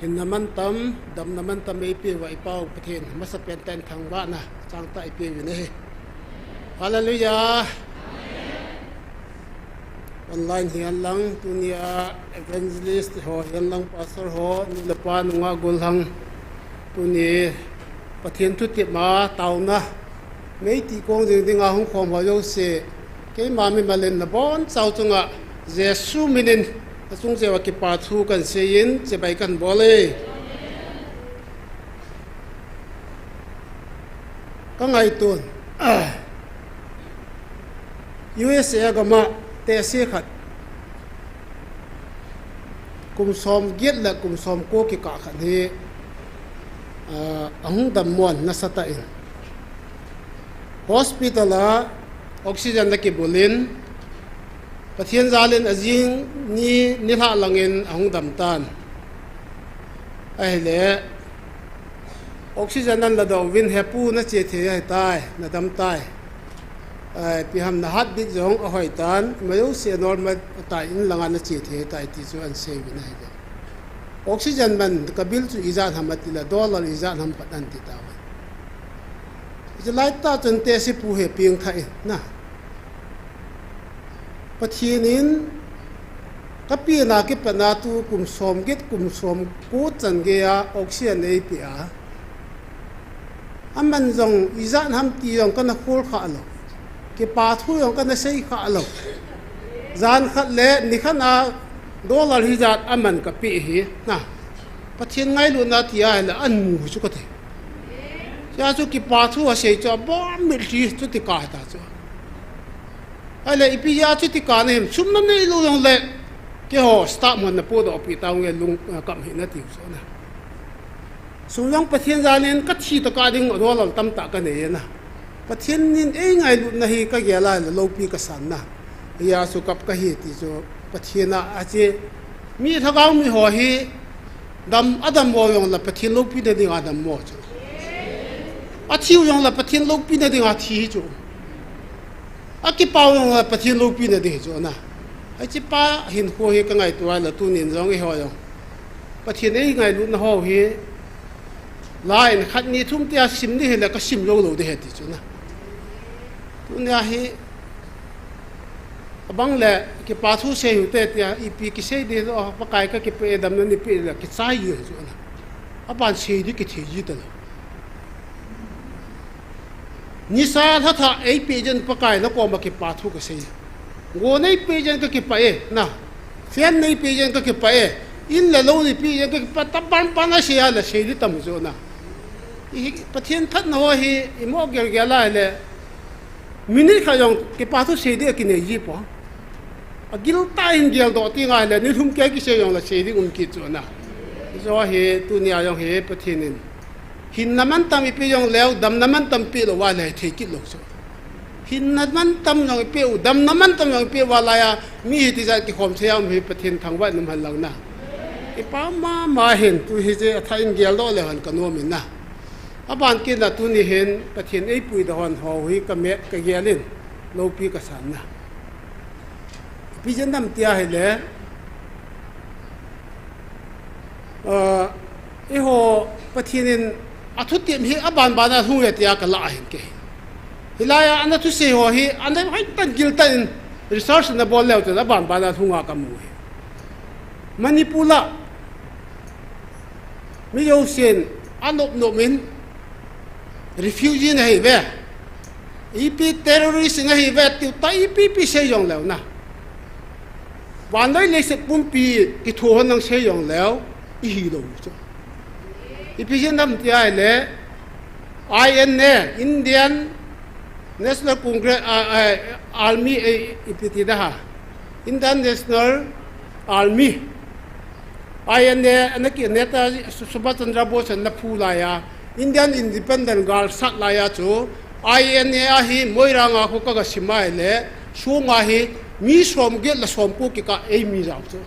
hình naman tam dam naman tam ei pi wa ipau pathin masapen ten thang wa na chang ta pi wi ne hallelujah online hian lang tunia evangelist ho hian lang pastor ho ni lapa nunga golhang tuni pathin tu ti ma tauna mei ti kong ding ding a hong khom ho yo se ke ma mi malen na bon chau chunga jesu minin chung jewa ki pa thu kan se in che bai kan bole ka ngai tun USA ga ma te se khat kum som giet la kum som ko ki ka khan hi ahung dam mon na sata in hospital a oxygen la ki bulin pathian zalin azing ni la langin ahung dam tan ai le oxygen nan la do win hepu na che the ai tai na dam tai pi ham na hat dik jong a hoi tan mayo se normal ta in langa na che the tai ti chu an se win ai oxygen man ka bil chu izan hamati la dollar izan ham patan ti ta wa je lai ta chun te si pu he ping thai na pathinin kapi na ki pana tu kum som ku chan ge a oxygen ei pi a aman jong izan ham ti jong kana khul kha lo ki pa thu jong kana sei kha lo zan khat le ni khana dollar hi zat aman ka pi hi na pathin ngai lu na ti a la an mu chu ka the ya chu ki pa thu a sei cho bo mi ti chu ti ka ta chu ale ipi ya chu ti ka ne chum na nei lu yong le ke ho start mon na po do pi taw nge lung kam hi na ti so na sung pathin zanen ka thi to ka ding ro lol tam ta ka ne na pathin nin e ngai lu na hi ka ge la lo pi ka san na ya su kap ka hi ti so pathina a che mi thagaw mi ho hi dam adam mo yong la pathin lo pi de ding adam mo chu a thiu yong la pathin lo pi de ding a thi chu a ki pau yong la pathin lo pi de ding chu na a chi pa hin ho hi ka ngai tua la tu nin jong e ho yong pathin ei ngai lu na ho hi lain khat ni thum tia sim ni la ka sim lo lo de he ti chu na tu nya hi bang le ki pa thu se hu te tia ipi ki se de pa kai ka ki pe dam ni pe la ki chai yu chu na a ban se di ki the ji ta ni sa tha tha ei pe jen pa kai na ko ma ki pa thu ka se go nei pe jen ka ki pa e na fian nei pe jen ka ki pa e in la lo ni pe jen ka ki pa ta ban pa na se ya la se di tam chu na i pathian that na ho hi i mo ger ge la le minit kha yong ki pa thu se de ki ne ji po agil ta in gel do ti ngai le ni thum ke ki se yong la se di ki chu na zo he tu nia yong he pathin hin naman tam pi yong leo dam naman tam pi lo wa le the ki lo so hin naman tam yong pi dam naman tam yong pi wa la ya mi ti za ki khom se yam hi pathin thang wa num hal lang na ki pa ma hen tu hi je tha in gel do le han ka no min na aban ki na tu ni hen pathin ei pui da hon ho hi ka me ka gelin lo pi ka san na pi jen nam tia he le e ho pathinin athu tim hi aban bana hu ya tia ka la hin ke hilaya ana tu se ho hi ana hai tan gil tan research na bol le ta aban bana hu nga ka mu manipula mi yo sen anop no min refugee na hi ve ipi terrorist na hi ve ti ta ipi se yong le na wan dai le se pum pi ki thu hon nang se yong le i hi lo chu ipi jen nam ti ai le INA Indian National Congress Army ipi ti da ha Indian National Army INA anaki neta Subhash Chandra Bose na phu la ya Indian Independent Guard sak la ya chu INA a hi moiranga ko ka simai le sunga hi mi som ge la som ko ki ka ei mi rau chu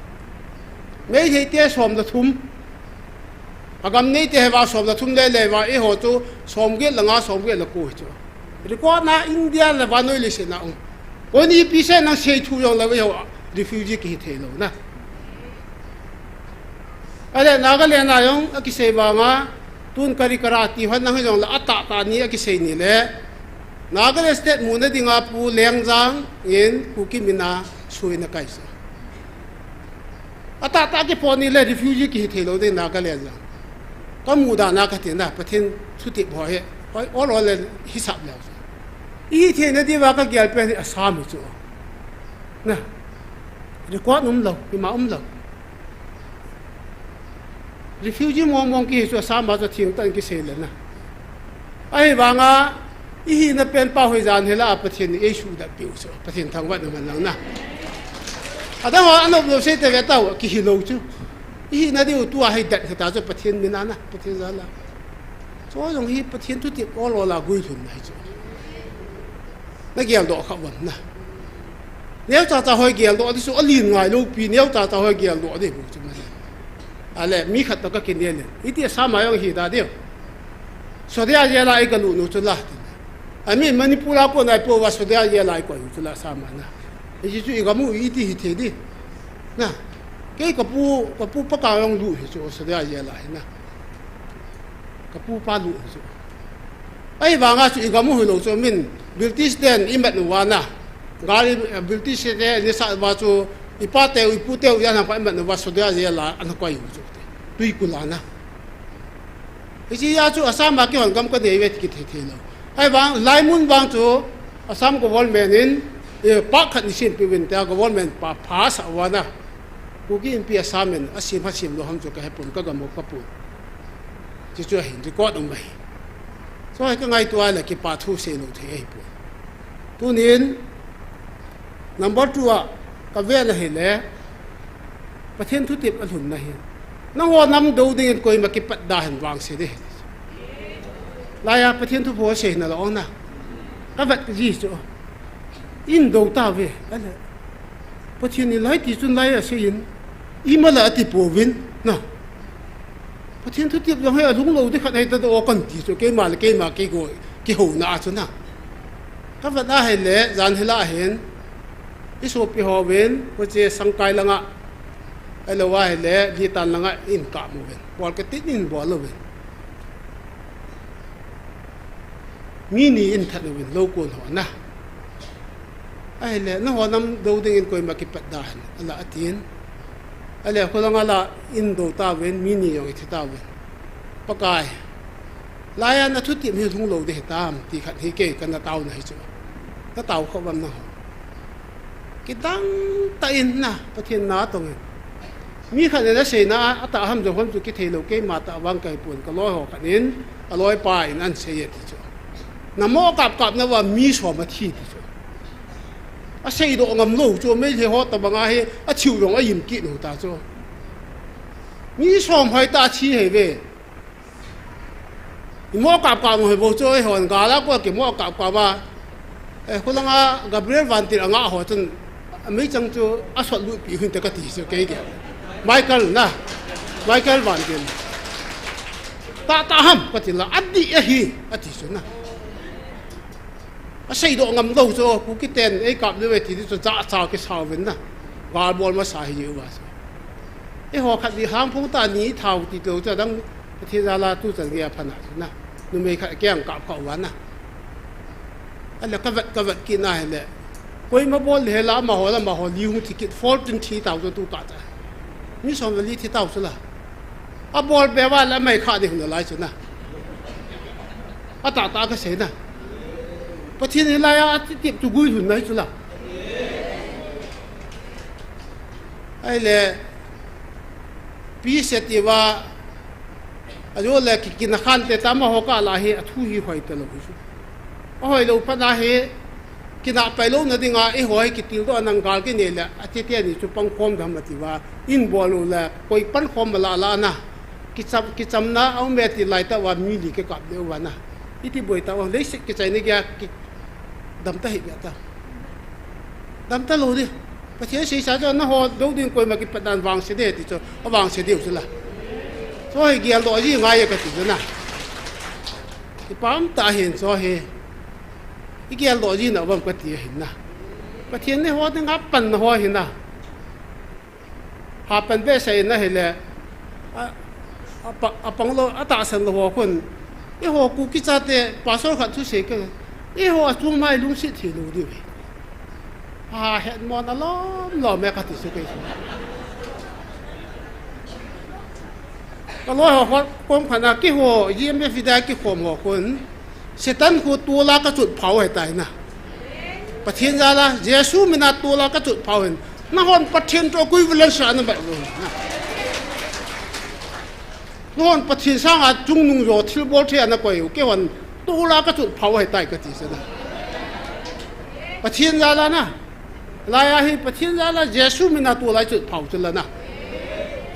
mei he te som da thum agam nei te wa som da thum le wa e ho chu som ge la nga som ge la ko chu ri ko na India la wa noi le se na oni pi se na se thu yong la wa refugee ki the lo na ale Nagaland na yung akisay ba nga tun kari karati han nang yung la ata ta ni akisay ni le Nagaland state muna di nga pu lengjang in kuki mina sui na kaisa ata ta ke po ni le refugee ki thelo de Nagaland kamu da na ka tin na pathin thuti boy hoi all le hisab la I the na di wa ka gyal pe asam chu na record lo ki ma lo refugee mong ki so asam ba cho thing tan ki se le na ai ba nga I na pen pa hoi jan hela pathin issue da piu so pathin thang wa man lang na ada wa ano lo se te ve ta ki hi lo chu I na di tu a hai dat ta cho pathin min na pathin za la so yong hi pathin tu ti all la gui thun nai chu na gyal do kha wan na nếu ta hoi gyal do di so alin ngai lo pi nếu ta hoi gyal do di bu chu ma ale mi khat ta ka kin le I ti sa ma yong hi da di so dia ye la ai ka lu nu chu la ami manipura ko nai po wa so dia ye la ai ko chu la sa ma na I ji chu I ga mu I ti hi the di na cái kapu pa ka yong lu hi chu so dia ye la na kapu pa lu chu ai ba nga chu I ga mu hi lo chu min British den imat nu wana gari British de ni sa ba chu ipate ipute ya na pa imat nu wa so dia ye la an ko yu chu tui kulana ji ya chu asam ma ki hon gam ka de we ki the lo ai bang lai mun bang chu asam government in pa khat ni sin pi win ta government pa pass awana kuki in pi asamen asim hasim lo ham chu ka hepun ka gam ka pu ji chu hin record ong mai so ai ka ngai tua la ki pa thu se lo the ai pu tu nin number 2 ka ve na he le pathen thu tip alhun na hi nang wa nam do ding koi ma ki pat da han wang se de la ya pathen thu pho se na lo na ka vat ji chu in do ta ve ala pathen ni lai ti chun lai a se in I ma la ti po win na pathen thu tip jong he lung lo de khat hai ta do kan ti chu ke ma ke go ki ho na chu na ka vat na he le jan hela hen I so pi ho wen ko che sangkai langa ai lo wa he le gi tan langa in ka mu wen bol ke tin in bol lo wen mi ni in that wen lo ko ho na ai le na ho nam do ding in koi ma ki pat dan ala atin ale ko langa la in do ta wen mi ni yong thi ta wen pakai la ya na thu ti mi thung lo de tam ti khat hi ke kan na taw na hi chu ta taw kho bam na kitang ta in na pathin na tong mi khat na se na ata ham jo hom chu ki thelo ke ma ta wang kai pun ka loi ho khanin aloi pa in an se ye ti chu na mo kap na wa mi so ma thi ti chu a sei do ngam lo chu me he ho ta banga he a chiu rong a yim ki no ta chu mi som hai ta chi he ve mo kap mo he bo chu he hon ga la ko ke mo kap ba ko la nga Gabriel van tir anga ho chun mai chang chu a sot lu pi hin ta ka ti chu ke ke Michael van tir ta ham patila addi a hi ati chu na a sei do ngam lo chu ku ki ten ei kap le we ti chu cha ke saw wen na wa bol ma sa hi wa e ho khat di ham phung ta ni thau ti lo cha dang thi za la tu chang ya phana na nu me kha kyang ka ka wa na ala ka vat ki na hele koi ma bol he la ma ho li hu ticket 14000 tu ka ta ni som li thi taw chu la a bol be wa la mai kha di hu la chu na a ta ka se na pathin ni la ya ti tip chu gui hun nai chu la ai le pi se ti wa ajo le ki na khan te ta ma ho ka la hi a thu hi hoi te lo chu hoi lo pa na he ki na pai lo na dinga e hoi ki til do nang gal ki ne la ati te ni chu pang khom dham ti wa in bol la koi pan khom la na ki cham na au me ti lai ta wa mi li ke kap de wa na iti boi ta wa le se ki chai ni ga ki dam ta hi ya ta dam ta lo di pa che se sa cho na ho do din koi ma ki pa dan wang se de ti cho wang se de u la so hi gi al do ji nga ye ka ti na ki pam ta hin so he iki al do ji na bam ka ti hin na pa thien ne ho ding ha pan ho hin na ha pan be sai na he le apang lo ata san lo kon e ho ku ki cha te pastor khat thu se ke e ho chung mai lung si thi lu di het mon lo me ka ti su keก็ร้อยหัวคนขนาดกี่หัวยี่ไม่ฟิได้กี่หัวคนเสตันหัวตัวละก็จุดเผาให้ตายนะประเทศจะละเยซูมีนาตัวละก็จุดเผาเห็นนั่นคนประเทศตัวกุยวิลเลนส์นั่นแบบนู้นนั่นประเทศสร้างจุงนุ่งโยทิลบอลเทียนนั่นก็อยู่แค่วันตัวละก็จุดเผาให้ตายก็ทีเสียนะประเทศจะละนะลายให้ประเทศจะละเยซูมีนาตัวละจุดเผาจนละนะ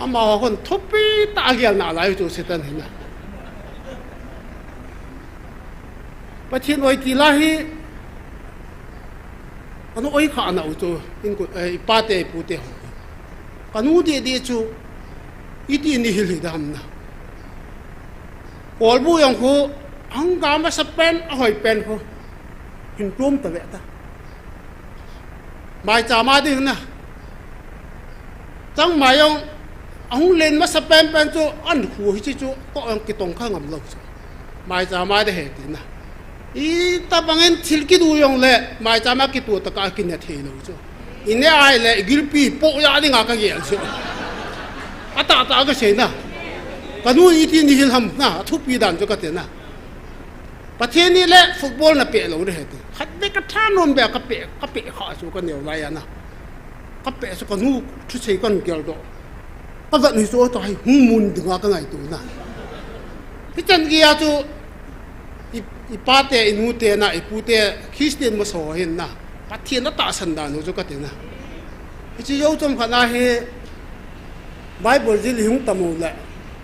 อามาคนทุบปีตาเกียร์หนาไหลตัวเสด็จเห็นนะประเทศไว้ที่ละฮีอันนู้นไอ้ข้าหน้าตัวอินกูป้าเตะปูเตะกันนู้นดีจูอีที่นี่หิลิดามนะกอลบุยังคูอังกามาสเปนหอยเป็นคูหินกลุ่มตะเวตาไม่จามาดีนะจังไม่ยองอังเล่นมาสเปนเป็นจูอันหัวที่จูก็อังกิตงข้างกับเราจูไม่จามาได้เหตุนะอีตาบังเงินทิลกิดูยองเล่ไม่จามากิตัวตะการกินเนี่ยเทเราจูอินเนี่ยไอเล่กิลปีโปยาดิงากะเกียร์จูอาตาก็เสียนะกันนู้นอีที่นี่หิลฮัมนะทุบปีดันจูก็เตนะประเทศนี้แหละฟุตบอลน่ะเปะเราได้เหตุขัดเด็กกระท่านนแบบกระเปะข้าจูกันเหนียวไรนะกระเปะสุกันนู้ชุดเชกันเกี่ยวกับก็แบบนี้ตัวตัวให้หุ่นมุนดึงว่ากันไงตัวน่ะที่จันกี้อาจูอีป้าเตอีนูเตนะอีปูเตคริสเตียนมาสอนเห็นนะปัทเทียนน่ะตาสันดานเราจะก็เตนะที่ยาวจำขนาดให้ไบเบิลจิลิหุ่งตะมูแหละ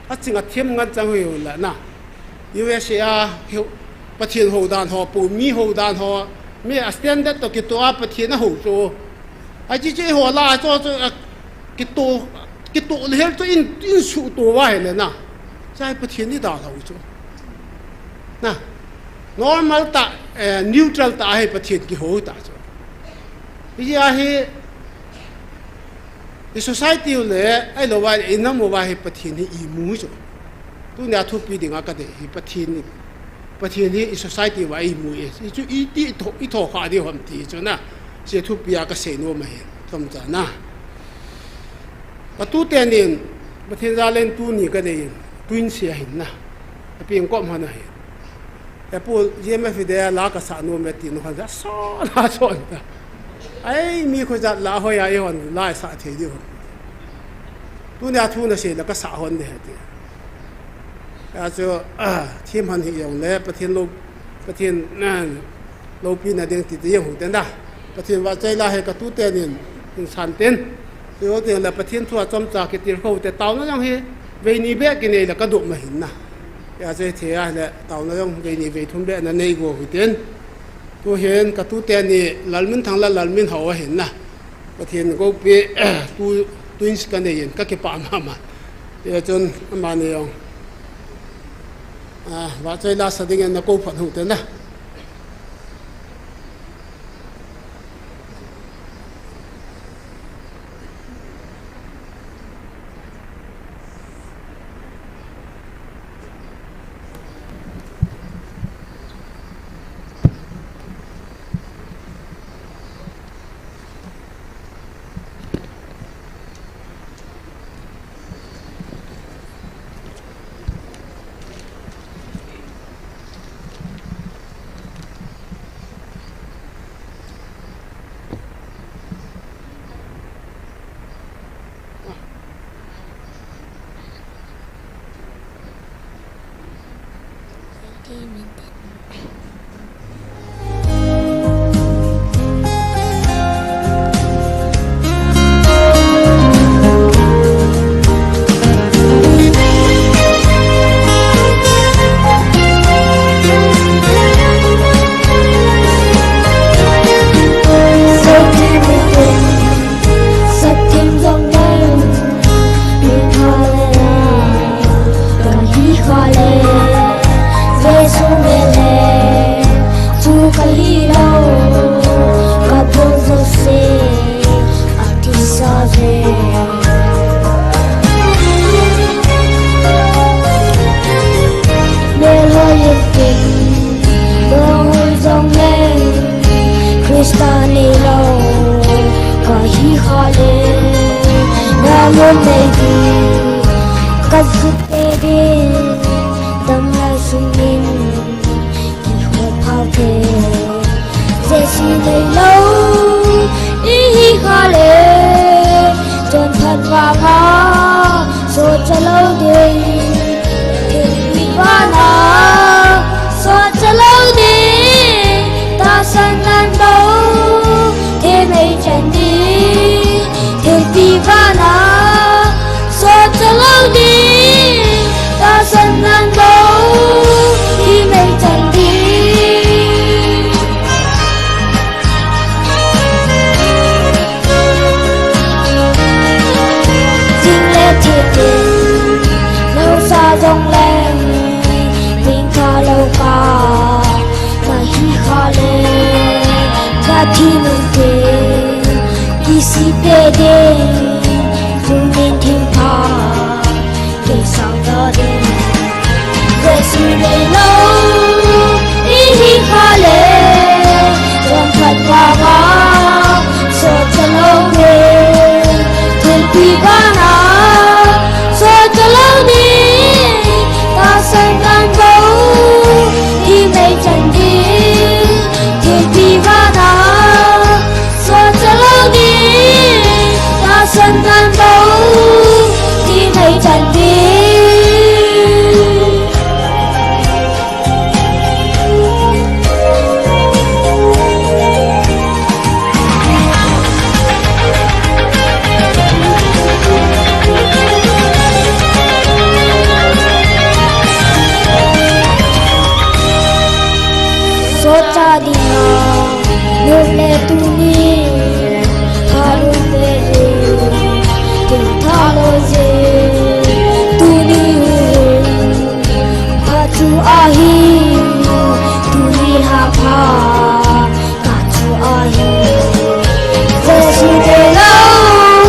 อาจริงเทียมกันจังอยู่แหละนะUSA ปัทเทียนหูดานหอปูมีหูดานหอมีสแตนดาร์ดตัวกิตัวปัทเทียนน่ะหูโจไอ้ที่หัวลาโจกิตัวเลี้ยงตัวอินสูตัวไว้เลยนะใช่ประเทศนี้ด่าเราจ้ะนะ normal ตาneutral ตาให้ประเทศกี่หัวตาจ้ะวิธีให้ society เลยไอ้เราว่าไอ้น้ำว่าให้ประเทศนี้อีมูจ้ะตัวนี้ทุกปีดิ่งก็ได้ประเทศนี้ society ว่าอีมูเอสอีโถขาดีความตีจ้ะนะเสียทุกปีก็เสียโน้ไม่ทำจ้ะนะประตูเตียนนี่ประเทศเราเล่นตัวนี้ก็ได้ตัวนี้เสียหินนะเพียงก็มันเห็นแต่พวก GMFDI ลากษาโนเมตินคนจะซ้อนนะไอ้มีคนจะลาหอยไอ้คนลาสาเทียดีคนตัวนี้ทุนเสียแล้วก็สาคนเดียวอาจจะทีมหันเหยงเลยประเทศนั่นโลปีน่ะเดียงติดยังหูเต็นได้ประเทศว่าใจลาให้กับตัวเตียนนี่สันเต็นตัวเดียวแหละประเทศทั่วจอมจากกิติเขาแต่เต่านั่นยังเฮเวนีเบกินเลยแล้วก็ดุมาเห็นนะอยากจะเทียแหละเต่านั่นยังเวนีเวทุนเบนั่นในกูหุ่นเต้นตัวเห็นกับตัวเต้นนี่หลังมินทางละหลังมินเขาเห็นนะประเทศก็เปตัวอินสกันเองก็เก็บปามมาเดี๋ยวจนมาเนี่ยว่าใจลาสดิ้งนักกูฝันหุ่นเต้นนะ luôn đầy đi cắt giúp tê đi tâm lại sung in kỳ khổ phao thề dễ suy đầy lâu ý hi khá lệ trơn thật và ngó rồi cho lâu đi thì bị vã nở rồi cho lâu đi ta sân nan đâu thế mây trần đi thế bị vã nở rồi cho lâu đi ta sân nan đâu thế mây trần đi lâu xa rong lên mình khá lâu cả mà hi khá lên và thi mình kê kỳ sĩ bê đê dù nên thêm thà kể sao đó đêm về suy đầy lâu ý hi khá lên trong thật và ngó sợ cho lâu về thiên quy ba nào cho lâu đi ta sân an bầu đi mây trần đi thiên vi va nào cho lâu đi ta sân an bầu đi mây trần đi cha đi nương lệ tu ni tha luôn về tình tha lối về tu ni ha chu a hi tu ni ha pha ha chu a hi về suy về lâu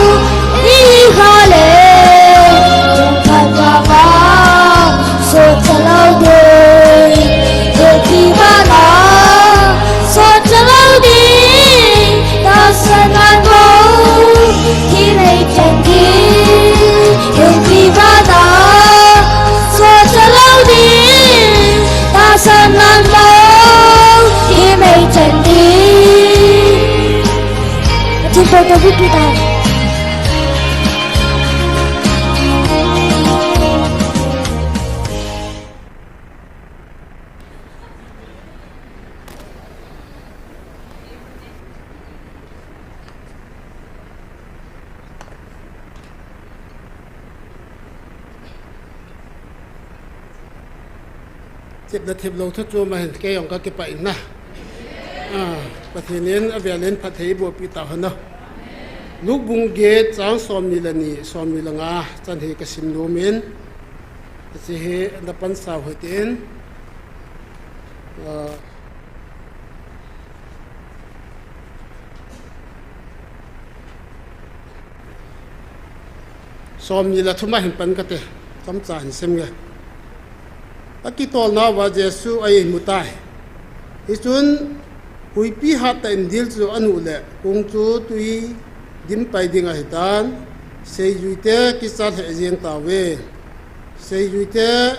đi khá lệ trong thật và ngó số cho lâu đời về khi ba nó sân an bầu thì mây trần đi thiên vi va đó rồi cho lâu đi ta sân an bầu thì mây trần đi thiên tôi biết đi ta tiếp được thêm lâu thất chu mà hình cái ông cái bệnh na và thì nên ở về lên phát thấy bộ bị tạo hơn đâu lúc bung ghế trắng xóm ni là ni xóm ni là ngà chân thì cái sim lúa miến chỉ hệ nó bắn sao hơi tiền xóm ni là thua mà hình bắn cái thế tấm tràn xem nghe cái tol nào và Giêsu ai mutai, ý chun hui pi hạt tại India cho anh ule, công chúa tui dim pai đi ngay tan, xây duy thế cái sát hệ riêng tao về, xây duy thế,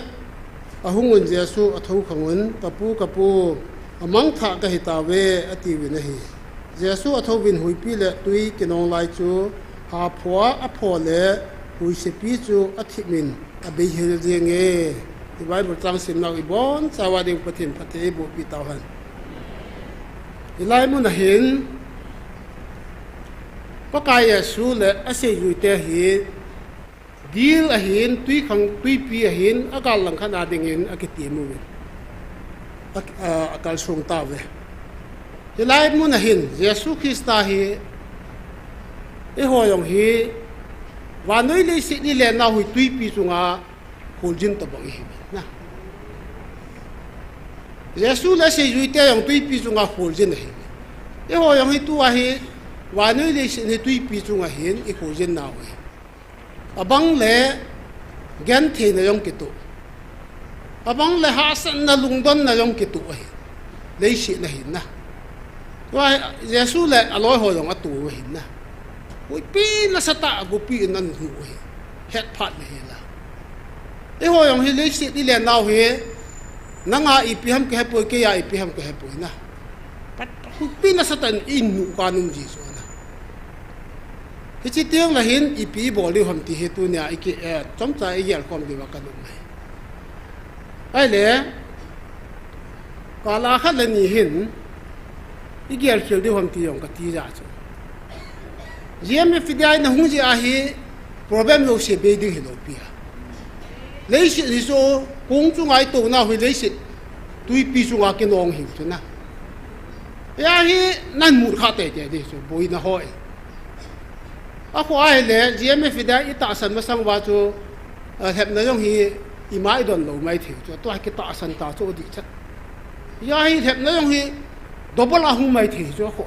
ahung un Giêsu athau khangun kapu, amang thà cái tao về ati về này, Giêsu athau vin hui pi le tui kinong lai chu, hà phua apho le hui se pi chu athi min abe hil riêng nghe. Thì Bible trang sim nào ibon sawa ding patin pati bu pitauhan ilai mun hin pakai Yesu le ase yuite hi dil a hin tui khang tui pi a hin akal lang khan ading in akiti mu akal sung ta ve ilai mun hin Yesu Christa hi e hoyong hi wa noi le si ni le na hui tui pi sunga holjin ta bang hi na Yesu la se yuite yang tui pi chunga holjin hi e ho yang hi tu a hi wa noi le se ni tui pi chunga hin i holjin na we abang le gan the na yong kitu abang le ha san na lungdon na yong kitu hi le si na hin na wa Yesu le aloi ho yong atu hin na ui pi la sata gu pi nan hu het phat le la e ho yong hi le si ti le naw he nanga I pi ham ke po ke ya I pi ham ke po na pat hu pi la satan in nu ka num ji so na hi chi tiang la hin I pi bo li ham ti he tu nya I ke chom cha I yel kom di wa ka num mai ai le ka la kha le ni hin I gel khel di ham ti yong ka ti ja cho GMFDI na hung ji a hi problem lo se be ding hi lo pia lấy sự thì số cũng chung ai tổ nào phải lấy sự tuy pi chung ai cái nong hiểu chứ na ya hi nan mut khát để đi số bồi na hỏi à có ai lẽ GMFDI ít tạ sân mà sang vào cho hẹp nói rằng hi imai đòn lâu mai thiếu cho tôi cái tạ sân tạ cho đi chắc ya hi hẹp nói rằng hi double là hung mai thiếu cho họ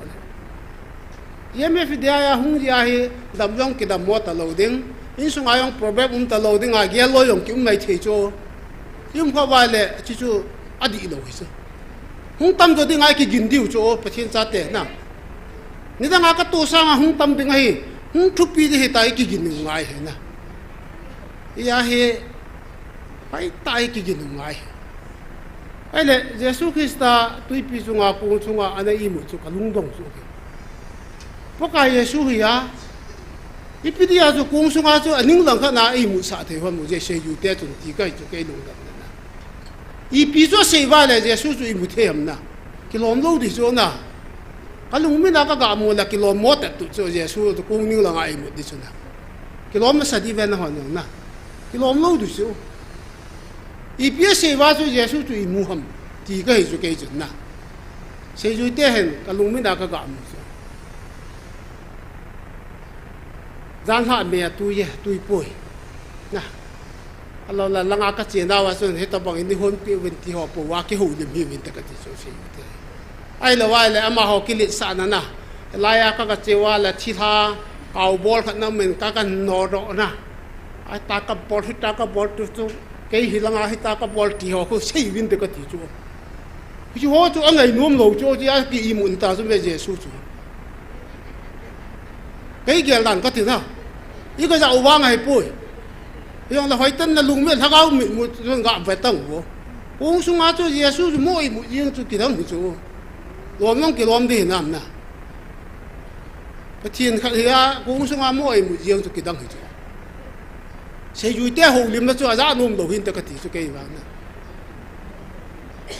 GMFDI hung gì hi đam giống cái đam mua tạ lâu đinh in sung ayong problem ta lo ding a gel lo yong kim mai thei cho yum kha wa le chi chu adi lo hi so hung tam jo ding ai ki gin diu cho pathin cha te na ni da nga ka to sa nga hung tam ding hi hung thu pi hi tai ki gin ngai he na ya he pai tai ki gin ngai ai le Jesus Christa tui pi sunga ku sunga ana I mu chu ka lung dong chu poka Yesu hi ya ipidia cho kung sunga cho aning lang kha na I mu sa the hon mu je se yu te chun ti kai chu kai lung dam na ipi cho se wa le je su chu I mu the am na kilom lo di cho na kalung mi na ka ga mu la kilom mo ta tu cho je su to kung ning lang ai mu di chu na kilom sa di ven hon na kilom lo du chu ipi se wa cho je su chu I mu ham ti kai chu kai chun na se yu te hen kalung mi na ka ga mu gian hạ mẹ tôi bồi nè alo là lăng cái chuyện nào vậy hết tao bằng đi hôn cái vấn đề họ bảoว่าcái hậu điểm hi vấn đề cái chuyện gì thế ai là vậy là mà họ cái lịch sản nè lại cái chuyện là thi tha cầu ball khát năm mình cái nọ đó nè ai ta cái ball tu cái hi lăng ai ta cái ball thì họ có xây vấn đề cái chuyện chứ họ cho anh ấy nuông lâu cho chứ cái ý muốn ta cho về Giêsu cái kia là có thể nào ý cái dạo vang ngày bồi nhưng là hỏi tân là lùng miệng thằng ao miệng một rồi gặp phải tầng của uống xuống á cho Giêsu mỗi một riêng cho kỳ đó một chỗ lom nó kỳ lom đi nằm nè cái thiên khát thì uống xuống á mỗi một riêng cho kỳ đó một chỗ xây dựng té hồ liêm nó cho ra nôm đầu hin tới cái gì cho cái vàng nè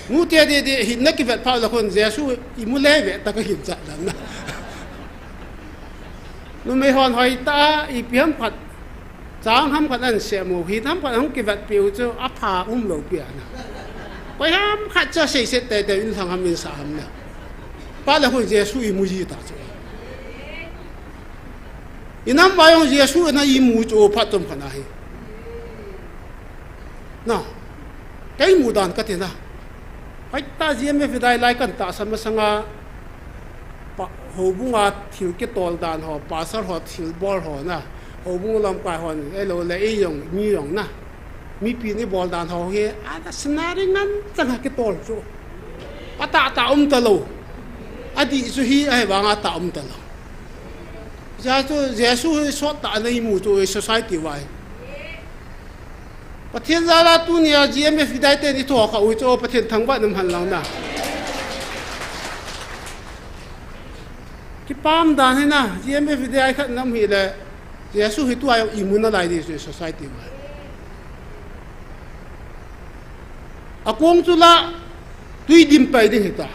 ngũ té đi hiện nay cái vật phao là con Giêsu im lẽ vậy ta cái hiện trạng đó nè nó mới hòn hỏi ta ý biếm phật sáng hâm phật ăn xe mù hít hâm phật không kịp vật biểu cho áp hà lâu bia nè quay hâm khát cho xây xây tệ tệ in thằng hâm in sa hâm nè ba là hồi Giêsu ý mù gì ta chứ in hâm bài ông Giêsu nó ý mù cho phát trong phần này nào cái mù đàn cái thế nào phải ta GMFDI lại cần ta xem sang hồ bung à thiếu cái tol đàn họ bà sát họ thiếu ball họ na hồ bung làm cái họ cái lô lấy dùng như dùng na mi pin cái ball đàn họ kia đã snare ngăn chẳng cái tol cho ta ta lô đi cho hi ai vang ta lô giờ cho Giêsu sốt ta này mu cho society vậyประเทศซาลาตุเนี่ย GMFDI เต็นที่ถั่วเขาจะประเทศทั้งบ้านน้ำหันเรานะที่ปั๊มด่านให้นะ GMFDI ขัดน้ำหิเลยเดี๋ยวสู้ให้ตัวเอาอิมมูนอะไรดีสุด society ไว้อากงจุละตุยดิมไปดิเหตุ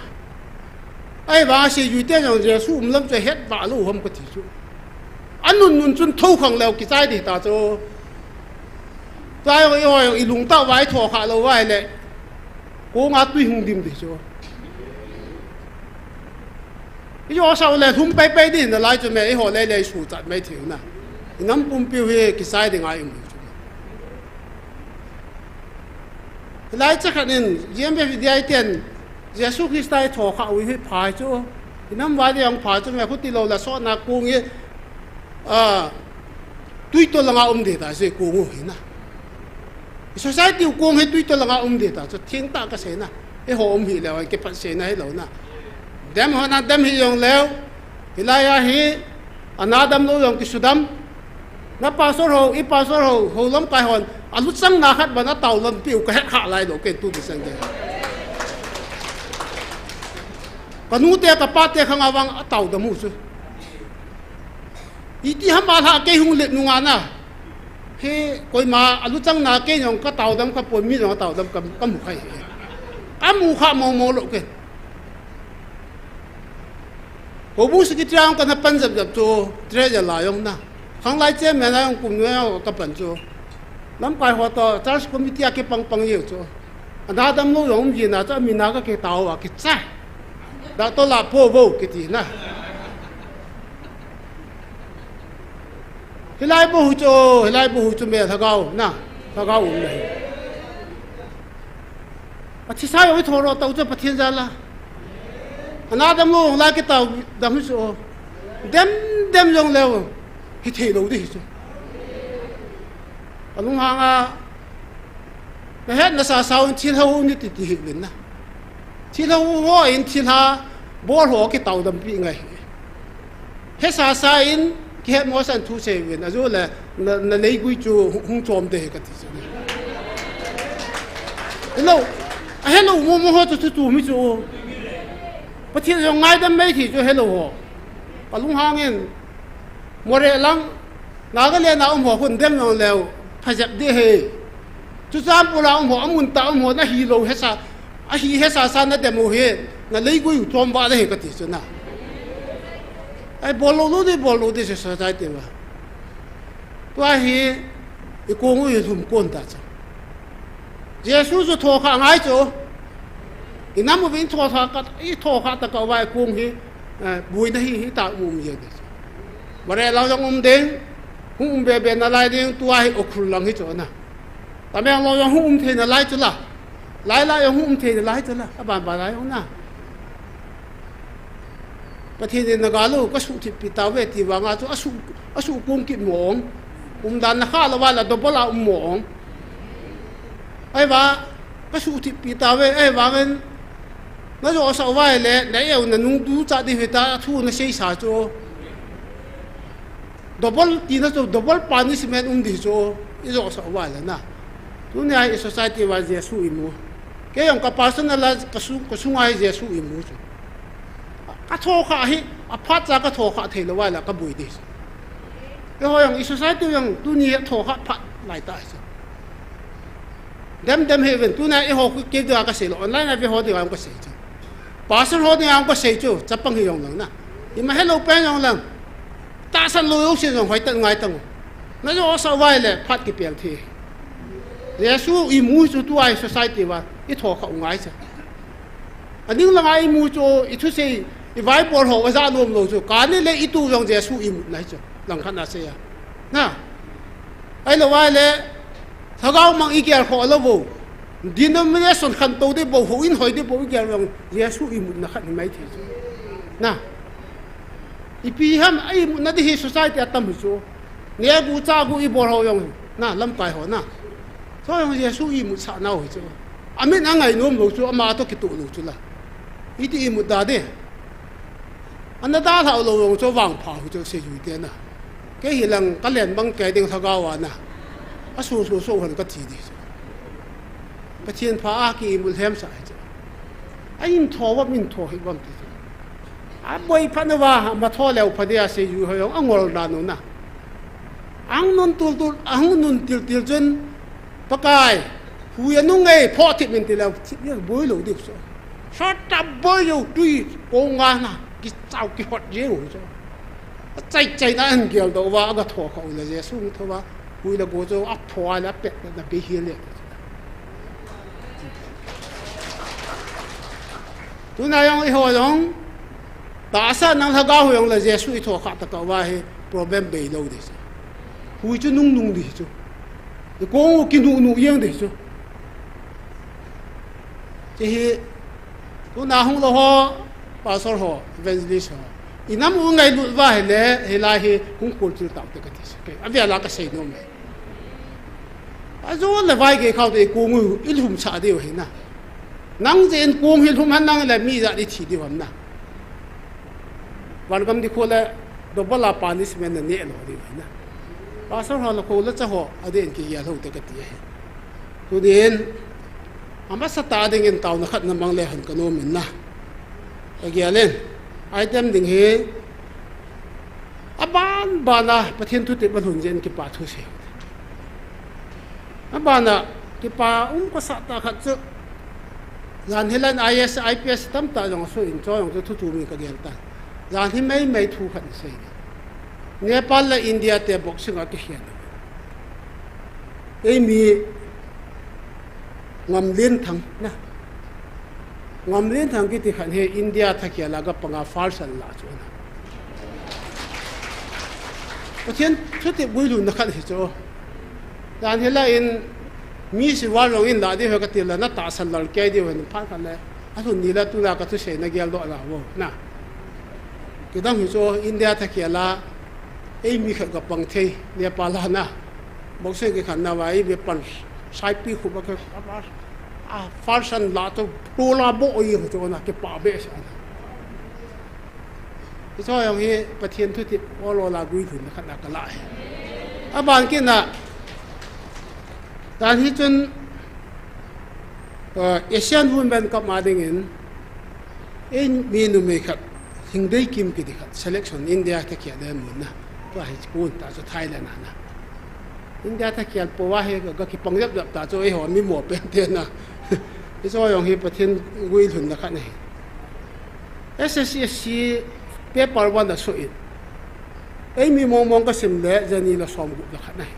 ไอ้ว่าเสียอยู่เต้นอย่างเดี๋ยวสู้มันเริ่มจะเฮ็ดบ้าลูกผมก็ที่สุดอันนุ่นจนทุ่งของเรากี่ใจดิตาโจตายก็อีลุงเต้าไว้ถั่วขาเราไว้เลยกูงาตุยหงดิมดิชัวอีโยเสาเลยทุ่มไปดินอะไรจะไม่ไอ้หัวเลยสูจัดไม่ถึงนะน้ำปุ่มปิ้วเฮกิไซด์ไงอยู่หลายจักรนี่ยังไม่ได้เตียนเยซูคริสต์ได้ถั่วขาวิพายชัวน้ำว่าเดียงพายจะไม่พุทธิโลละโซนักกูงี้ตุยตัวละงาเดียดสิกูงูเห็นนะsociety กูให้ตุยตัวละงาเดียดจะทิ้งตากระเสนะไอ้หัวหิแล้วไอ้เก็บปัสเสนะให้เรานะเดมหัวนั้นเดมหิยงแล้วหิลายาหิ anadam lo yong ki sudam na pastor ho lam kai hon alu chang na khat bana taw lam piu ka het kha lai lo ke tu bi sang de kanu te ka pa te khanga wang taw da mu su iti ham ba tha ke hung le nu nga na he koi ma alu chang na ke yong ka taw dam ka pon mi yong taw dam ka mu khai amu kha mo lo ke hồ bố sĩ trang cái pan dập dập cho tre giờ lại ông na khang lại chế mẹ ông cùng nhau cái phần cho lắm cái họ to charge committee cái pang nhiều cho anh ta đâm lâu ông gì na cho mình na cái tàu à cái cha đã to là po vô cái gì na cái lại bố cho mẹ thằng cao na thằng cao ông này à thì sao ông thổi rồi tàu cho bắt thiên gia là anh adam lo lại cái tàu đâm số đâm dòng leo thì thấy đâu đi chứ anh ông hàng à cái hết nó sao thiên hậu như thì hiện lên na thiên hậu hoa in thiên hà bor hoa cái tàu đâm bị ngay hết sao in cái hết mỗi sản thu xe về là rồi là lấy quy chu hung trộm để cái gì hello hello mua hoa tu mi chu bất thiên dòng ngay đâm mấy thì cho hello họ ở lung hang in mua rẻ lăng nào cái lên nào ông họ混đêm rồi lèo phải dẹp đi hè chú giam của ông họ muốn tạo ông họ nó hilo hết sa hi hết sa nó đêm hè nó lấy cái trộm vào đấy cái gì nào ai bỏ lô đi sẽ sai tiền mà tôi hi cái công người thùng quân ta chứ Jesus cho thọ khang ai chứ năm một viên thọ khát ta cầu vai cung hi bùi nó hi tạo mồm gì đấy mà đây lao trong đến hung bề nó lại đến tua hi okul lang hi chỗ na ta mẹ lao trong hung thì nó lại chỗ là lại hung thì nó lại chỗ là các bạn lại không naประเทศนี้ก็รู้ก็สุดที่ปีตาเวทีว่างอาสุกุมกินหมองดันข้าละวันละดับเบิลหมองไอ้ว่าก็สุดที่ปีตาเวไอ้ว่างั้นนั่นจะเอาสาวไว้เลยไหนเอาหนุ่งดูจัดที่เหตุการณ์ทูนเสียสาจูดับเบิลตีนั่นจะดับเบิลปานิสเมนดีจูนี่จะเอาสาวไว้เลยนะทุนนี้ไอ้ society ว่าเจสุอิมูแกยังกับ personal ก็สุงไอ้เจสุอิมูจูก็โทรข้าฮิอภัตจาก็โทรข้าเทลว่าแล้วก็บุยดิแล้วอย่างอิสระตัวอย่างตัวนี้โทรข้าพัดหลายตาสิเดมเฮเวนตัวนี้ไอ้หัวเกี่ยวกับเสียออนไลน์ไอ้หัวเดียวก็เสียจ้ะภาษาหัวเดียวก็เสียจ้ะจะปังอย่างนั้นนะยังไม่ให้เราเป็นอย่างนั้นตาสันโลยกเสียงหอยตั้งไงตั้งนั่นจะเอาสบายเลยพัดกี่เปลี่ยนทีเดี๋ยวสู้อีมูสู้ตัวไอ้ society ว่าไอ้โทรข้าง่ายจ้ะอันนี้เราไอ้มูจูอีทุเสียอีไว้ปวดหัวว่าจะรวมลงจู่การนี้เลยอีตู้ยังจะสู้อีหมดไหนจู่หลังขนาดเสียนะไอ้เราไว้เลยถ้าเรามังอีเกียร์ขอเราบ่ดินน้ำมันส่วนขันโตได้บ่หัวอินหอยได้บ่อีเกียร์ยังจะสู้อีหมดนะขันไม่ถี่จู่นะอีปีห้ามไอ้นั่นที่ society ตั้มจู่เนี่ยกูจ้ากูอีปวดหัวยังนะลำไก่หัวนะเพราะยังจะสู้อีหมดสาหน้าหัวจู่อามินอังไงนุ่มลงจู่อามาต้องกิตุลงจู่ละอีที่อีหมดได้เด้อันนั้นตาเท่าเราลงจะวางผ่าจะเสียอยู่เดียนะแกเห็นหลังก็เล่นบังแกดึงทะกาวานะสู้คนก็ทีดีประเทศพระอากีมุลเทมสายจ้ะไอ้ยินทอว่ามินทอให้บ้างทีไอ้บอยพันว่ามาทอแล้วพอดีเสียอยู่ให้อังวอลดานุนะอังนุนตุลอังนุนติลจนปะกายหูยันนุ่งไงพ่อทิพย์มันติแล้วทิพย์เนี่ยบอยหลุดดิบซะชอบจับบอยอยู่ดุยโกงงานนะกิจเอากิจหดเยอะจ้ะใจนั่นเกี่ยวกับว่าก็ถั่วเขาเลยจะสู้ทั่วว่าคุยแล้วกูจะอัพถั่วแล้วเป็ดแล้วไปเฮียเลยตัวนายองไอ้หัวน้องตาสั้นนั่งทะก้าวยังเลยจะสู้ถั่วขาดตะก้าวว่าให้ problem เบย์เราดิจ้ะคุยจะนุ่งดิจ้ะกูกินนุ่งยังดิจ้ะจะเห็นตัวนายของเราภาษาหัวเวนซิสอีน้ำอุ่นไงดูว่าเล่เฮลาเฮหุ่นโคตรต่างแต่ก็ที่สุดอันนี้อะไรก็เสียโน้มเลยอาจจะว่าเลยไปเขาได้กูงูอิลุ่มชาเดียวเห็นนะนั่งเจนกูอิลุ่มหันนั่งเลยมีอะไรที่เดียวนะวันกันที่คนเลย double punishment ni lo di na pasal hal ko la cha ho adin ki ya lo te ka ti he tu din ama sa ta ding in taw na khat na mang le han kano min na ka ya len item ding he aban bana pathian tu te ban hun jen ki pa thu se abana ki pa ko sa ta khat chu yan hilan IS IPS tam ta jong so in cho jong thu tu mi ka gel ta yan hi mai thu khat se Nepal la India te boxing a ki hian ei mi ngam len thang na ngam len thang ki ti khan he India thakia la ga panga falsan la chu na pathian thu te bui lu na khat hi cho yan hila in mi si wa long in la de ka ti la na ta san lal ke di wen pha ka le a thu ni la tu la ka thu se na gel do la wo na ki dang hi cho India thakia la ei mi khat ga pang thei Nepal la na boxing ki khan na wa ei be pan sai pi khu ba ka a falsan la to pola bo yi ho cho na ke pa be sa ki cho yong hi pathian thu ti o lo la gui thun khat na ka la a ban ki na dan hi chun Asian Women Cup ma ding in mi nu me khat thing dei kim ki di khat selection India ta kia de mun na to hi school ta so Thailand na India ta kia po wa he ga ki pang yap ta cho e ho mi mo pen te na ki so yong hi pathian gui thun na khat nei SSC paper 1 da so it ei mi mong ka sim le jani la som gu da khat nei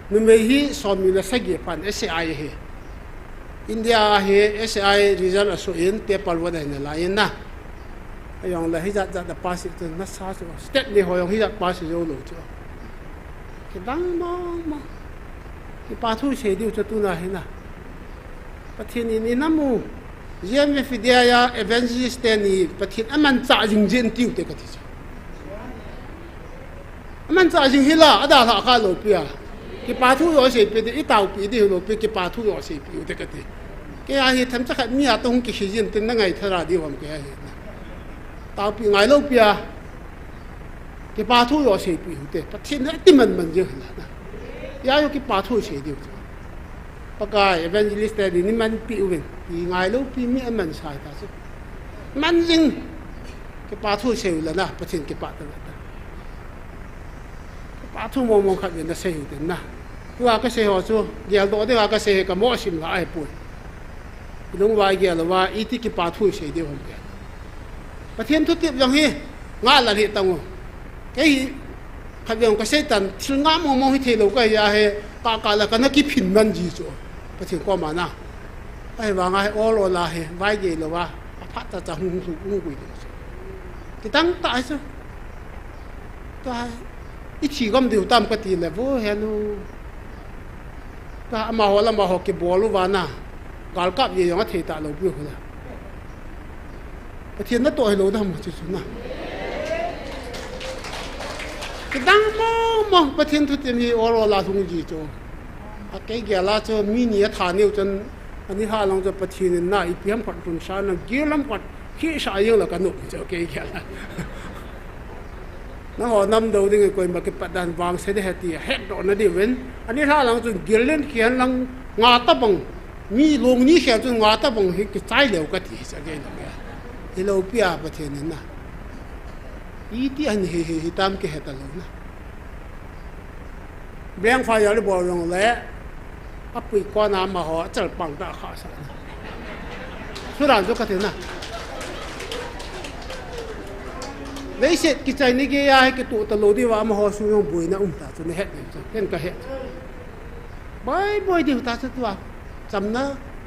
nu me hi som mi la sagi pan SI he India he SI result so in paper 1 da na la in na ayong la hi da pass it na sa so step ni ho yong hi da pass yo lo cho ki dang ma ki pa thu se di cho tu na he na pathin ni namu GMFDI ya evangelist ni pathin aman cha jing jin tiu te ka ti aman cha jing hila ada la ka lo pia ki pa thu yo se pe di tau pi di lo pe ki pa thu yo se pi te ka ti ke a hi tham cha khat mi a tong ki jin tin na ngai thara di hom ke a hi tau pi ngai lo pia ki pa thu yo se pi te pathin na ti man je na ya yo ki pa thu se di pakai evangelist ni man pi uwen i ngai lo pi mi man sai ta su man jing ke pa thu se la na pathin ke pa ta pa thu mo khat na se hu den na wa ka se ho chu gel do de wa ka se ka mo sim la ai pu lung wa gel wa i ti ke pa thu se de hom ke pathin thu tip jong hi nga la ri tang ke hi khat yong ka se tan thil nga mo hi the lo ka ya he ka la ka na ki phin man ji chu pathin ko ma na ai wa ngai o lo la he vai ye lo wa pha ta cha hung gui ti tang ta su ta i chi gom diu tam ka ti le vo he nu ta ma ho ke bol wa na gal kap ye yong a the ta lo pu hu la pathin na to he lo da mo chu na ki dang mo pathin thu ti mi o lo la thung ji chu a ke ge la chu mi ni a tha neu chen ani ha long cho pathin na i piam pat tun sa na gilam pat khi sa yeng la ka nu cho ke ge la na ho nam do ding ko ma ke padan wang se de hati het do na di wen ani ha long chu gilen khian lang nga ta bang mi long ni khia chu nga ta bang hi ki chai leu ka ti sa ge na hi lo pia pathin na i ti an hi tam ke het lo na beng fa ya le bo long le a pui ko na ma ho chal pang da kha sa su ran jo ka the na lấy set ki chai ni ge ya ki tu ta lo di wa ma ho su yong bui na ta chu ne het ni ken ka het boy di ta chu wa cham na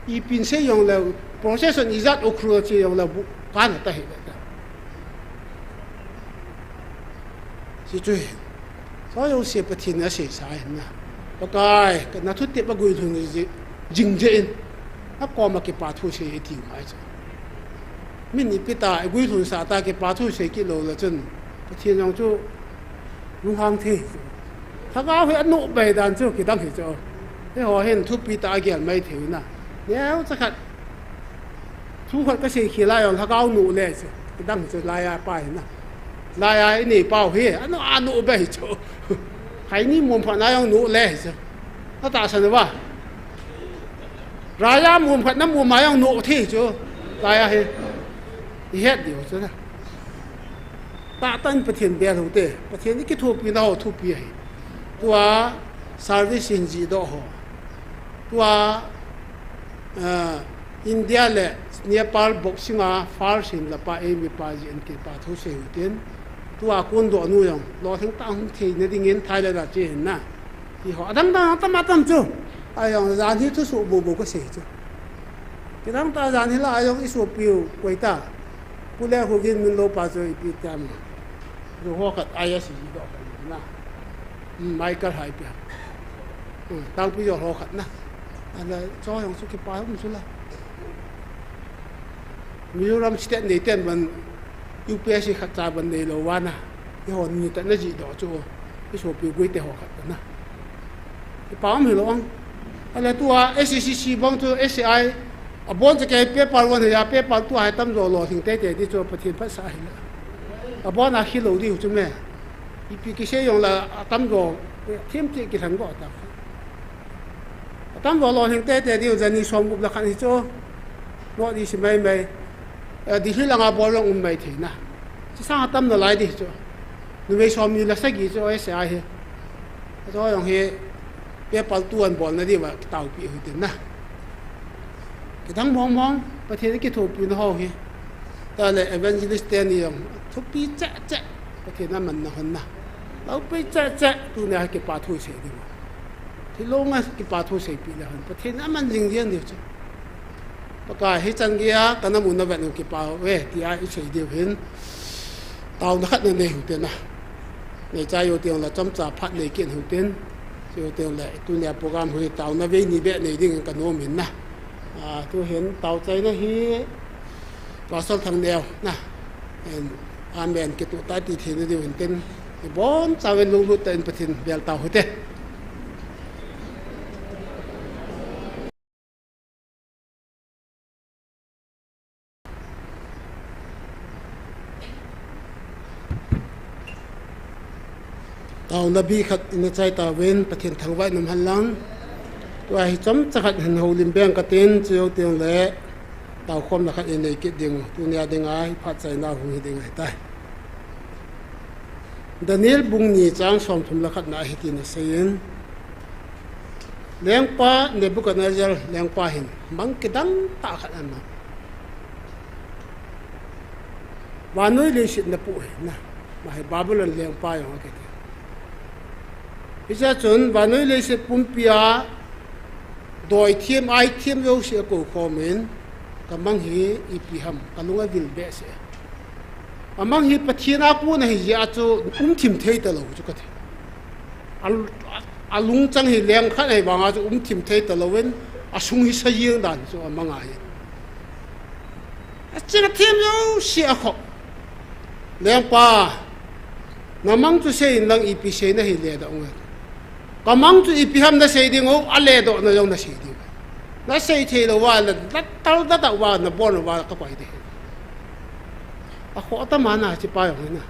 i pin se yong le procession izat okru chi yong le bu ka na ta he ta si chu so yo se pathin na se sai na pakai na thu te pa gui thun ji jing je in a ko ma ke pa thu se ti mai cha min ni pita gui thun sa ta ke pa thu se ki lo la chen pathin yong chu lu hang the tha ga he anu bai dan chu ki dang he cho he ho hen thu pita gyal mai the na neu cha khat thu khat ka se khi la yong tha ga nu le chu ki dang chu la ya pa na lại ai nỉ bao hi nó nụ bể chỗ hay ni mồm phật ai ông nụ lệ chứ nó tạo sao vậy ra mồm phật nó mồm mai ông nụ thì chứ lại ai hết điều chứ nè ta tân phát triển bè đầu tiên phát triển những cái thuộc biến nào thuộc biếnตัวservice gì đó họตัวIndia le Nepal boxing a far sin la pa e mi pa ji en ke pa thu se uten tua kun do nu yong lo thang ta hung thi ne ding in Thailand la che na hi ho dang ta ta ma tam chu ayong zan hi thu su bu bu ko se chu ke dang ta zan hi la ayong isu piu koi ta pu le ho gin min lo pa zo i pi tam ro ho khat ai si do na mai ka hai pia tang pi yo ho khat na ala cho yong su ki pa hum su la Mizoram state này tên bằng UPS khắc ra vấn đề là quan à cái hồn như tận nó gì đó cho cái số biểu quyết để họ khắc đó cái bảo mình lo anh là tua SCC bằng tua SCI ở bốn cái paper one thì paper tua hai tâm rồi lo thì tế để đi cho phát triển phát sai là ở bốn là khi lâu đi chúng mẹ thì cái xe dùng là tâm rồi thêm cái thằng gọi ta tâm rồi lo thì tế để đi cho nên xong cũng là khăn cho nó đi xem mày đi khi là ngã bỏ lông mày thì na chỉ sang tâm nó lại đi cho người về xóm như là sách gì cho SI he cho rằng he bé bảo tuần bỏ nó đi vào tàu bị hư tiền na cái thằng mong mongประเทศcái thuộc bị nó hao he ta là evangelist tên gì không thuộc bị chạy chạyประเทศนั้นมันนะคนนะเราไปchạy chạyตัวเนี่ยcáiป่าทุ่งเสียดีกว่าที่ลงอ่ะcáiป่าทุ่งเสียปีละคนประเทศนั้นมันจริงเดียวเดียวจ้ะประกาศให้จังเกียร์กันน้ำมันน้ำแบบนึงกี่เปล่าเว้ยที่ไอ้เฉยเดียวเห็นเตาหนักนั่นเองหุ่นเต้นนะในใจอยู่เตียงละจำจ่าพัดในเกียนหุ่นเต้นอยู่เตียงละตัวเนี่ยโปรแกรมหุ่นเตาหน้าเวนี่แบบในดิ่งกันโน้มเห็นนะตัวเห็นเตาใจนะฮีปลาสดทางแนวนะอาแมนเกตุใต้ตีเทนเดียวเห็นเต้นบอนจะเป็นลุงลุเต้นประทินเบลเตาหุ่นเต้เอานบีขัดในใจตาเว้นประเทศทางไว้น้ำหันหลังตัวไอ้จำจะขัดเห็นหูลิมเบียงกระเต็นเจียวเตียงเละเต่าคมละขัดในกิดดิ่งตัวเนียดิ่งไอ้พัดใจหน้าหูดิ่งไอ้ใต้ดานิเอลบุงนีจางสอมทุมละขัดหน้าหิตินเสียนเลี้ยงป้าในบุกันเนเจลเลี้ยงป้าเห็นบังกิดังตาขัดอันนั้นวานุยเลยสินปุ่ยนะมาให้บาบิลอนเลี้ยงป้าอย่างไรกันพิจารณาวันนี้เลยสิปุ่มปีอาโดยทีมไอทีมเราเสียกูคอมเมนต์กับมังฮีอีพีฮัมกับลุงวิลเบสมังฮีปะทีนักบุญให้ยาจูทีมเทยตลอดจุกเถอะลุงจังฮีเลี้ยงขันให้บางอาจูทีมเทยตลอดเว้นสุงฮีสยิงดันจูมังไงจริงทีมเราเสียขอเลี้ยงป้าน้ำมังจูเสียนังอีพีเสียนะฮีเลี้ยดองก็มั่งจุอีพิหามน่าเสียดิ้งเอาอะไรดอกน่ายังน่าเสียดิ้งน่าเสียเทลว่าน่ะตัดว่าน่ะบอนว่าก็ไปเด้อะขอตมาน่ะจะไปอย่างนี้นะ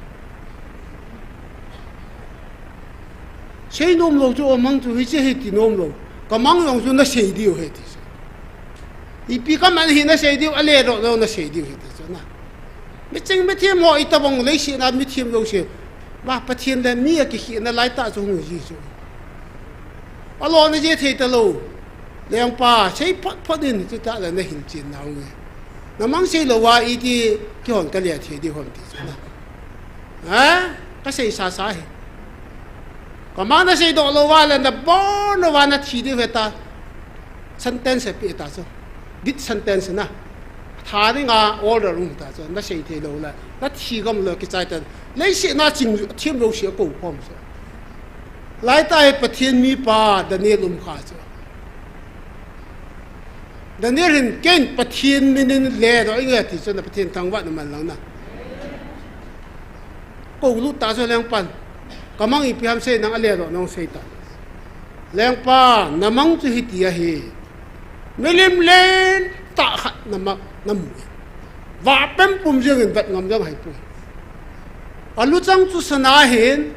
เสียนมโลจูมั่งจุวิเศษเหตุนมโลก็มั่งยองจุน่าเสียดิ้งเหตุอีพิก็มันเห็นน่าเสียดิ้งอะไรดอกน่าเสียดิ้งเหตุนะไม่จริงไม่เทียมหออีตาบังเลยเสียนะไม่เทียมโลเสียว่าประเทศนั้นมีอะไรกี่น่าไล่ตาจงอยู่จู่อารมณ์นี่เทตโลเลี้ยงป้าใช้พัดดินจะได้แล้วเนี่ยหินจีนเอาไงน้ำมันใช้เราว่าอีที่ที่คนก็เลี้ยงเทดีคนที่สุดนะก็ใช้ซาซาเหก็มันน่ะใช้ดอกเราว่าแล้วนะบ้านเราว่าน่ะทีเดียวเหตุ sentence เปียตาจ้ะ did sentence นะท่านี่งา order รุ่งตาจ้ะน่ะใช้เทเราแล้วน่ะทีก็มันเลยกิจใจแต่เลยเสียน่ะจริงทีมเราเสียกูพร้อมจ้ะหลายตายประเทศมีป่าดานิเอลขาจ้ะดานิเอลเห็นเก่งประเทศนี่เล่ตัวเงี้ยที่สุดประเทศทางวัดมันหลังนะกูรู้ตาส่วนแรงปันก็มั่งอีพิหามเสนังอะไรตัวน้องเสตาแรงป่าน้ำมั่งจะหิตยาเฮไม่เล่นเล่นตาขัดน้ำมวยว่าเป็นปุ่มเรื่องแบบงำจะให้ปุ่ม alu chang chu sana hin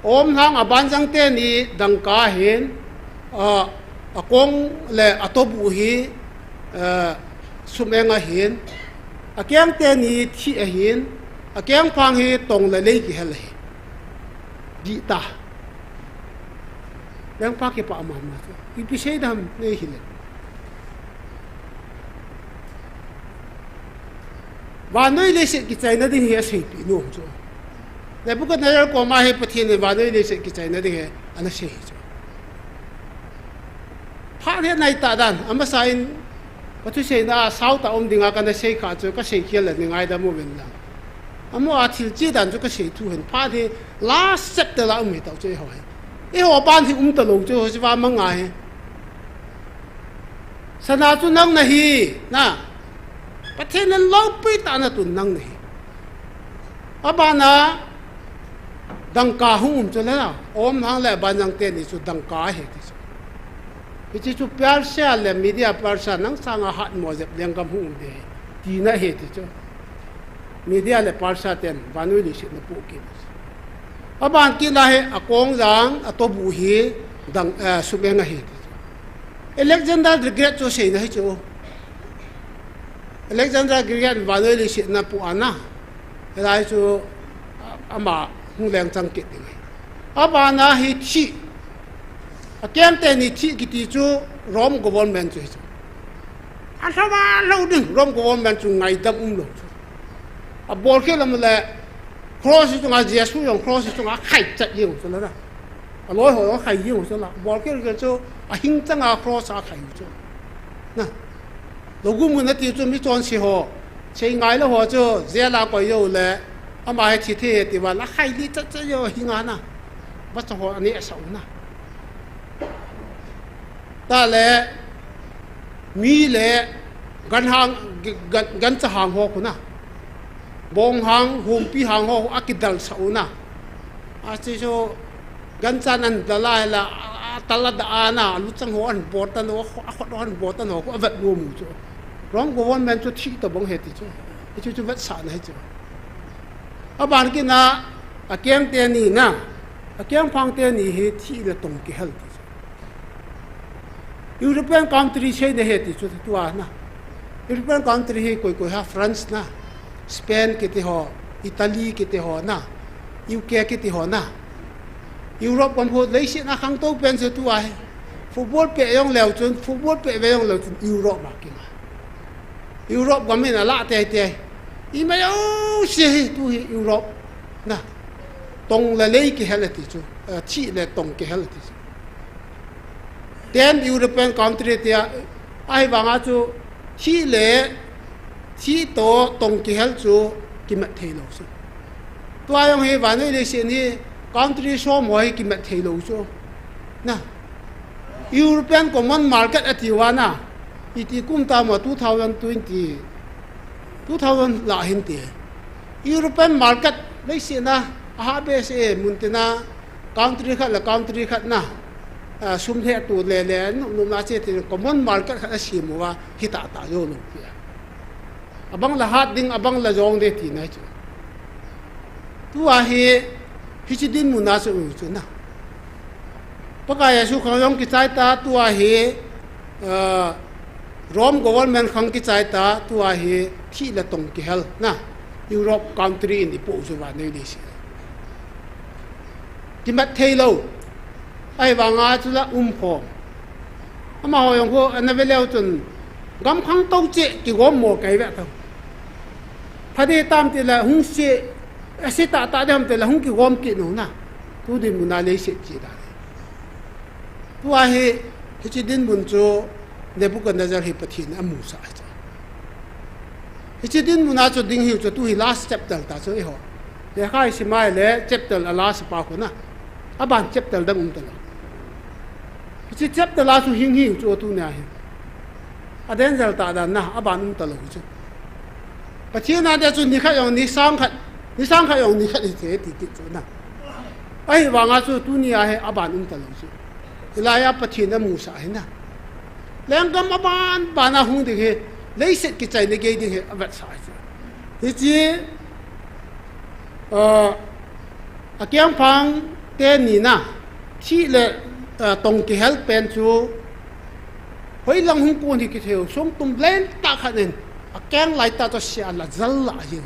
om hang aban jang te ni dangka hin akong le atobu hi sumenga hin akyang te ni thi a hin akyang phang hi tong le le ki hel hi di ta yang pa ke pa ma ma ipi sei dam ne hi le wa noi le se ki chai na ding he sei pi no cho le bu ka na yer ko ma he pathin ne wa noi le se ki chai na ding he ana sei cho pha le nai ta dan ama sain pathu sei na sau ta om dinga ka na sei kha cho ka sei khial le ni ngai da mo wen la amo a thil chi dan cho ka sei tu hen pha de last step de la um me tao che ho e ho ban thi ta lo cho si wa ma ngai sana chu nang na hi na pathen an lo pi ta na tu nang na hi abana dangka hum cho la om hang le ban jang te ni chu dangka he ti Ichi chu pyar sha le media parsa nang sanga hat mo jep leng kam hu de ti na he ti cho media le parsa ten banu li shi na pu ki aban ki na he akong jang atobu hi dang subenga he ti Alexander the Great cho sei na he cho Alexander the Great banu li shi na pu ana lai chu ama hu leng chang ki ding abana hi chi akem te ni thi ki ti chu rom government chu asawa lo ding rom government chu ngai dam lo a bol ke lam le cross chu nga jesu yong cross chu nga khai chat yin chu la a loi ho khai yin chu la bol ke chu a hing chang a cross a khai chu na lo gu mu na ti chu mi chon si ho chei ngai lo ho chu je la ko yo le a ma thi the ti wa la khai li chat chat yo hinga na ba chu ho ani a sau na ta le mi le gan hang gan cha hang ho ku na bong hang hum pi hang ho akidal sa una a chi so gan chan an dala la tala da ana lu chang ho an botan ho a khot an botan ho ko avat mu chu rong government chu thi to bong he ti chu chu vat sa na he chu a ban ki na a kem te ni na a kem phang te ni he thi le tong ki hel European country say the heti chu tua na European country he koi ha France na Spain ke te ho Italy ke te ho na UK ke te ho na Europe kon ho lei si na khang to pen se tua he football pe yong leo chun football pe ve yong leo chun Europe ma ki ma Europe ko men la te I ma yo se tu he Europe na tong la lei ki helati chu chi le tong ki helati then European country te ai wanga chu chi le chi to tong ki hel chu ki mat thei lo su to ayong he wa nei le se ni country so mo hi ki mat thei lo chu na European common market atiwana iti kum ta mo 2020 la hin te European market le se na ha be se mun te na country khat na sum the tu le nu na che ti common market kha si mo wa hita ta yo lo pia abang la hat ding abang la jong de ti na chu tu a he hi chi din mu na su chu na pa ka ya su khang yong ki chai ta tu a he rom government khang ki chai ta tu a he thi la tong ki hel na Europe country in the po su wa nei de si ki mat thei lo ai wa nga chu la pho ama ho yong ko na ve leo chun gam khang tau che ki gom mo kai ve ta phade tam ti la hung se ase ta dam te la hung ki gom ki no na tu din mu na le se chi da tu a he chi din bun chu le bu ka nazar hi pathin amu sa cha chi din mu na chu ding hi chu tu hi last chapter ta chu ho le khai si mai le chapter la last pa ko na aban chapter dang ta chi chap ta la su hing hi chu tu na hi aden zal ta da na aban ta lo chu pathin na de chu ni kha yong ni sang khat yong ni khat ti ti chu na ai wa nga chu tu ni a he aban ta lo chu ilaya pathin na mu sa he na leng gam aban ba na hung de he lei set ki chai ne ge de he abat sa chu chi kiang phang te ni na thi le tong ki help pen chu hoi lang hung kun hi ki theu som tum len ta khanen kiang lai ta to sia la zal la hi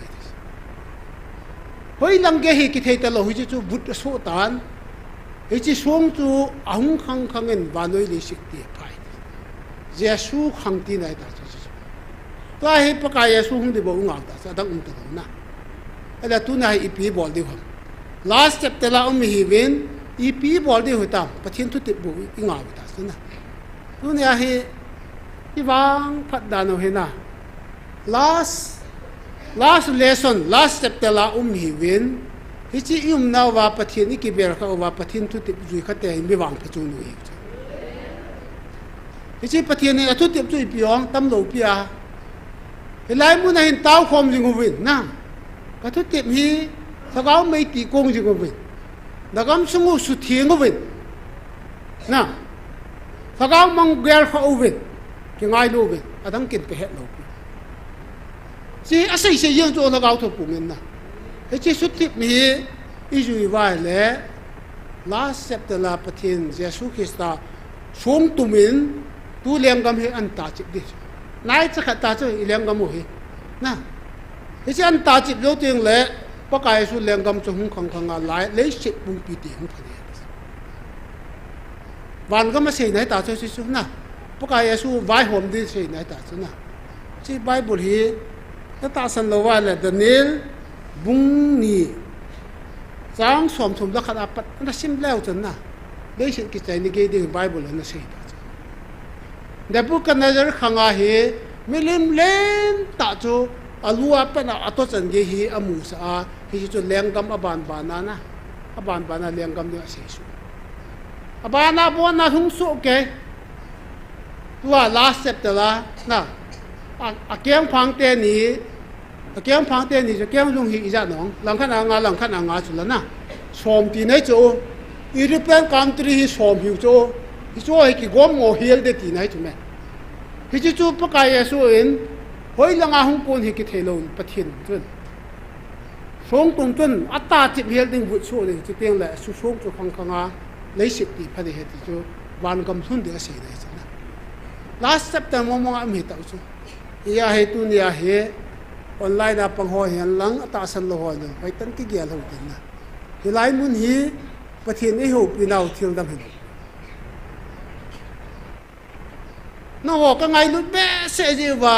hoi lang ge hi ki thei ta lo hi chu but so tan hi chi som chu ahung khang khangen wanoi le sik ti pai jesu khang ti nai ta chu to hi pa ka yesu hung de bo nga ta sa dang ta na ala tu na hi pi bol de ho last chapter la hi win pi bol de ho ta pathin tu ti bu i nga ta su na tu ne hi i wang phat da no he na last lesson last chapter la hi win hi chi na wa pathin ni ki ber kha wa pathin tu ti ju kha te mi wang pha chu nu hi chi pathin ni tu ti chu pi ong tam lo pi a hi lai mu na hin tao khom jing hu win na ka tu ti hi sa gao mai ti kong jing hu win da gam sungu su thieng hu win na sa gao mang ger kha hu win ki ngai lo win adang kin pe het lo si asai se yang zo na gao tho pu men na he chi su ti mi i ju vai le last chapter la pathin jesu christa som tu min tu lem gam he an ta chip di nai cha kha ta chu i lem gam mo he na he chi an ta chip lo ting le pa kai su lem gam chu hung khang khang a lai le chip bung pi ti hung phani van gam ma sei nai ta chu su na pa kai su vai hom di sei nai ta chu na chi bible hi ta san lo wa le daniel bung ni sang som som la kha pat na sim leo chen na be sin ki chai ni ge de bible na sei ta Nebuchadnezzar khanga hi milim len ta chu alua pa na ato chan ge hi amu sa hi chu lenggam aban banana lenggam ni sei su abana bona hung su ke tua last chapter la na a kiang phang te ni je kiang jung hi ja nong lang khan anga chu la na som ti nei chu European country hi som hi chu hi chu hi ki gom ngo hiel de ti nai chu me hi chu pa ka yesu in hoi langa hung kon hi ki thelo pathin chun song tung chun ata chip hiel ding bu chu de chi teng la su song chu khang khanga lei sik ti phani he ti chu wan gam thun de sei dai chu na last chapter mo am hi ta chu ya he tu ni ya he online na pang ho hian lang ata san lo ho no hoi tan ki gyal ho tin na hilai mun hi pathin e ho pinau thil dam hi no ho ka ngai lut be se ji wa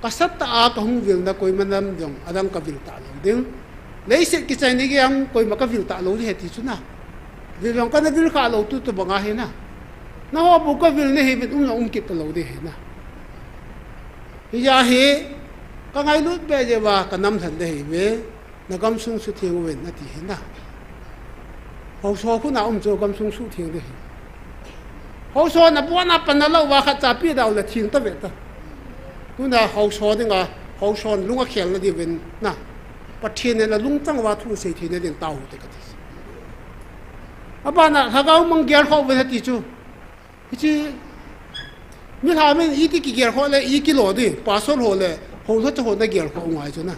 ka sat ta a ka hung vil na koi manam dong adam ka vil ta lo ding lei se ki chai ni gi am koi ma ka vil ta lo he ti chu na vil long ka na vil kha lo tu tu banga he na no ho bu ka vil ne he vit ki ta lo de he na hi ya he ka ngai lut be je wa ka nam than de he we na gam sung su thieng wen na ti he na ho so khu na cho gam sung su thieng de he ho so na bo na pan na lo wa kha cha pi dau la thing ta ve ta tu na ho so de nga ho so lunga khel na di wen na pathin na lung chang wa thu sei thi ne ding tau te ka ti aba na ha gao mang gyal kho ve ti chu chi mi ha men i ti ki gyal kho le i ki lo di pa so ho le ho lo cha ho na gyal kho ngai chu na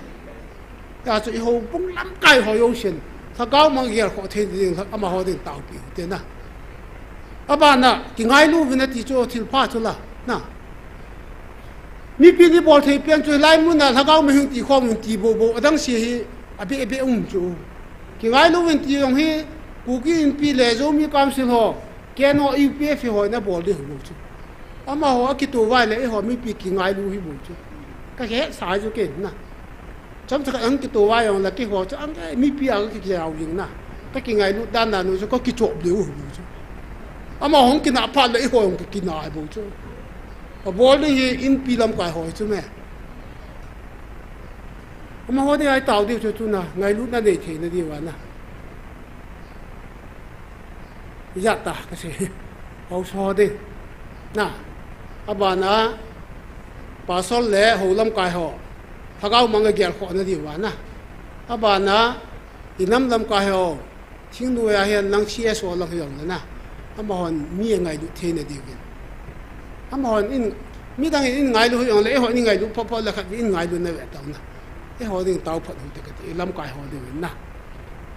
ya chu ho bung lam kai ho yo shin ha gao mang gyal kho the ding ama ho ding tau pi te na aba na ki ngai lu ve na ti chu thil pha chu la na mi pi ni bol thei pian chu lai mun na ha gao me hing ti khom ti bo bo adang si hi abi chu ki ngai lu wen ti yong hi kuki in pi le zo mi kam sil ho ke no UPF ho na bol de ho chu ama ho ki tu vai le ho mi pi ki ngai lu hi bo chu ka he sa ju ke na cham cha ang ki tu vai yong la ki ho chu ang mi pi a ki yaw yin na ka ki ngai lu dan na nu chu ko ki chop de ho chu ama hong ki na pha le ho yong ki na bo chu a bol de hi in pi lam kai ho chu me ama ho de ai tao de chu na ngai lu na de the na di wa na ya ta ka se ho so de na aba na pa sol le ho lam kai ho thagau mang ge gyal kho na di wa na aba na inam lam kai ho thing nu ya hian nang chi so la hyong na ama hon mi ngai lu the na di wi ama hon in mi dang in ngai lu hyong le ho ni ngai lu pho pho la khat in ngai lu na we ta na e ho ding tau phat hu te ka ti lam kai ho de na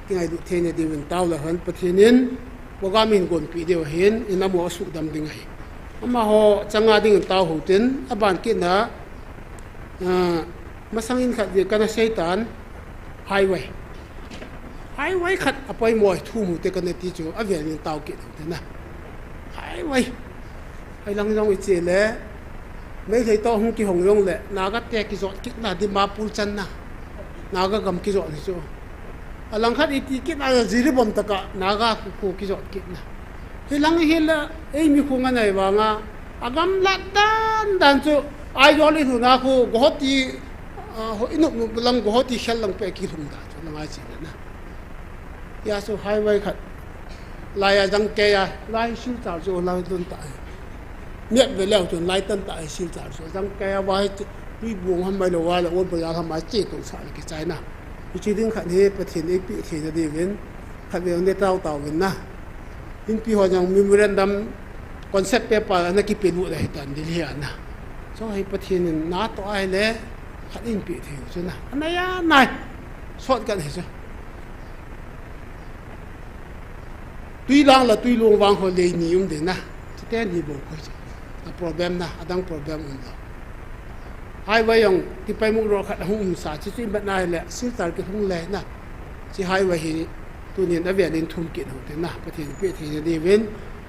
cái ngày thế này đi mình tao là hơn bát thiên in boga mình còn bị điều hiền in amo su dam ding ai ama ho changa ding tao ho tin aban ki na masangin khat di kana shaitan highway khat apoi moi thu mu te kana ti chu avian min tao ki te na highway ai lang jong i che le mấy thầy to không ki hong yong le na ga te ki zot ki na di ma pul chan na ga gam ki zot ni chu alang khat iti ki na ziri bom taka na ga ku ki zot ki na he lang he la ei mi khu nga nai wa nga agam la dan chu ai yo li hu na khu go ti ho inu lang go ti khel lang pe ki thum da chu na nga chi na ya so highway khat lai ya jang ke ya lai siu ta zo lai dun ta miết về leo chuẩn lai tân tại siêu trả số răng ke vai tuy buông hâm bay đầu vai là ôn bây giờ hâm máy chỉ tụng xả cái trái nào chỉ đến khẩn hết bát thiên ấy bị thì là đi đến khẩn về để tao tàu đến na đến pi họ yang memorandum concept paper anh cái pin vụ này tận đi liền na cho hay bát thiên nát to ai lẽ khẩn in bị thì chứ na anh này à này sót cái này chứ tuy lang là tuy luồng vàng họ lấy nhiều đến na thế thì bộ coi problem na adang problem unda hai vai yong ti pai mu ro khat hung sa chi chi bat nai le sil tar ke hung le na chi hai vai hi tu nin avia nin thum ki ho te na pathin pe thi de ven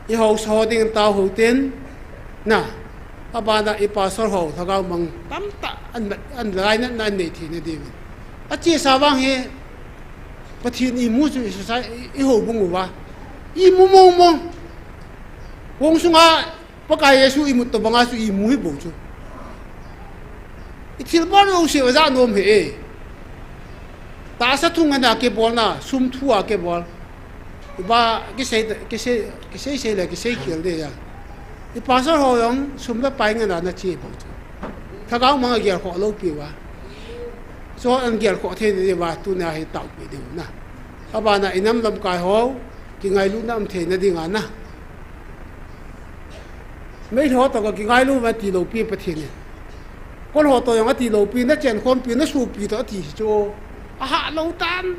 I ho so ding tao ho ten na abana I pastor ho thagau mang tam ta an lai na nei thi ne de ven a chi sa wang he pathin I mu chu sa I ho bung wa I mu mong wong sunga pakai Yesu imut to banga su imu hi bochu itil bor o se za nom he ta sa thung na ke bol na sum thua ke bol ba ke se le ke se khel de ya I pastor ho yong sum la pai nga na chi bochu thagao mang ge kho lo pi wa so an ge kho the de wa tu na he tau pi de na abana inam lam kai ho ki ngai lu nam the na ding na mấy thọ tao cái ngay luôn mà tì lầu pi bát thiên này, con họ tao yang tì lầu pi nó chèn con pi nó sụp pi tao tì cho, hạ lâu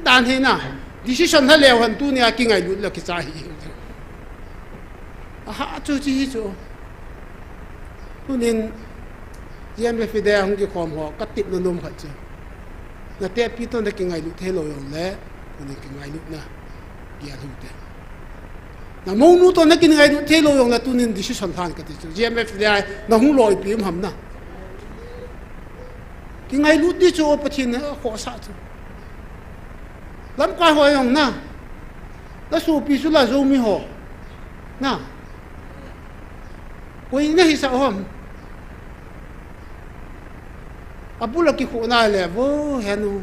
tan thế nào, decision hay leo hẳn tu này cái ngay luôn là cái trái, hạ cho chi cho, tu nên GMFDI không cái com họ cắt tiệm nó nôm hết chứ, là tép pi tao là cái ngay luôn thế lầu yang lẽ, nên cái ngay luôn na, kia luôn thế. Na mong nu to na kin ngai du thelo yong la tunin decision than ka ti GMFDI na hu loi pi ham na ki ngai lu ti cho pathin na kho sa chu lam ka ho yong na la su pi su la zo mi ho na koi na hi sa hom abula ki kho na le bo hanu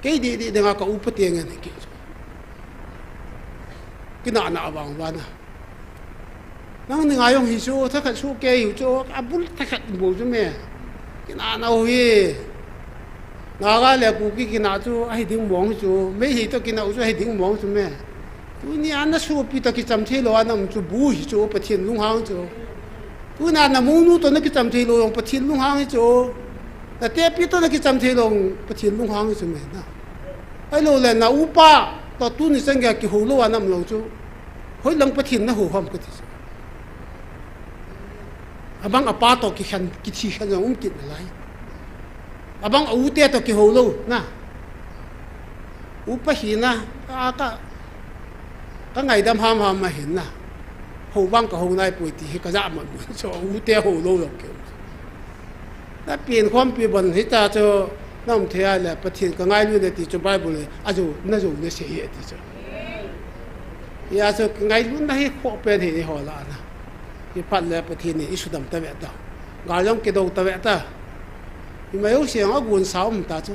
ke di de nga ka u pateng ne ki cái nọ nọ bằng vân à nó ngay ông hisu thắc khát su kê hiu cho abul thắc khát bù cho mẹ cái nọ nọ huy ngã cái là cụ cái nọ cho hay tiếng mong cho mấy hi to cái nọ cho hay tiếng mong cho mẹ tu ni anh nó su pi to cái chăm thế lo anh ông cho bù hi cho bắt thiên lung hang cho tu na na mong nu to nó cái chăm thế lo ông bắt thiên lung hang cho là té pi to nó cái chăm thế lo bắt thiên lung hang cho mẹ na ai lo là na upa tao tu ni sang cái hồ lô anh nằm lâu chú, hồi lăng bắt thiên nó hồ hầm cái gì, abang apa tao cái thi khăn giống kít lại, abang ưu tiên tao cái hồ lô na, upa hi na, cái ngày đam ham mà hin na, hồ bang cái hồ này bồi thì cái giá mà cho ưu tiên hồ lô rồi kiểu, na biển khoan biển bẩn hết ta cho nằm thế là bắt thiên cái ngày luôn thì cho Bible này, dù nó sẽ hiện thì cho, ya cho cái ngày luôn đấy khó bên thì họ là na, cái phát là bắt thiên này ít đam ta vậy ta, gà giống cái đầu ta vậy ta, nhưng mà有时候我少唔打就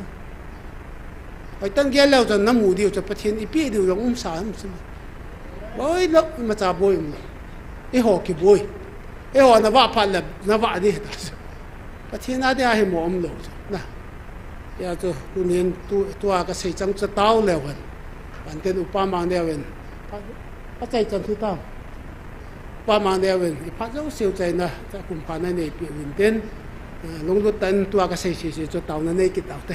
，phải tăng cái lâu rồi nó mù điều cho bắt thiên ít biết điều giống sao không sao, bởi lúc mà trả bồi mà, cái họ cái bồi, cái họ nó vạ phát là nó vạ đi ta, bắt thiên ai đi ai mua ông lâu na. Ya tu kunin tu aga sei chang cha tao lewan ban ten upa mang lewan pa chai chan thu tao pa mang lewan I pa zo siu chai na cha kum pa na nei pi win ten long lu tan tu aga sei cha tao na nei ki tao te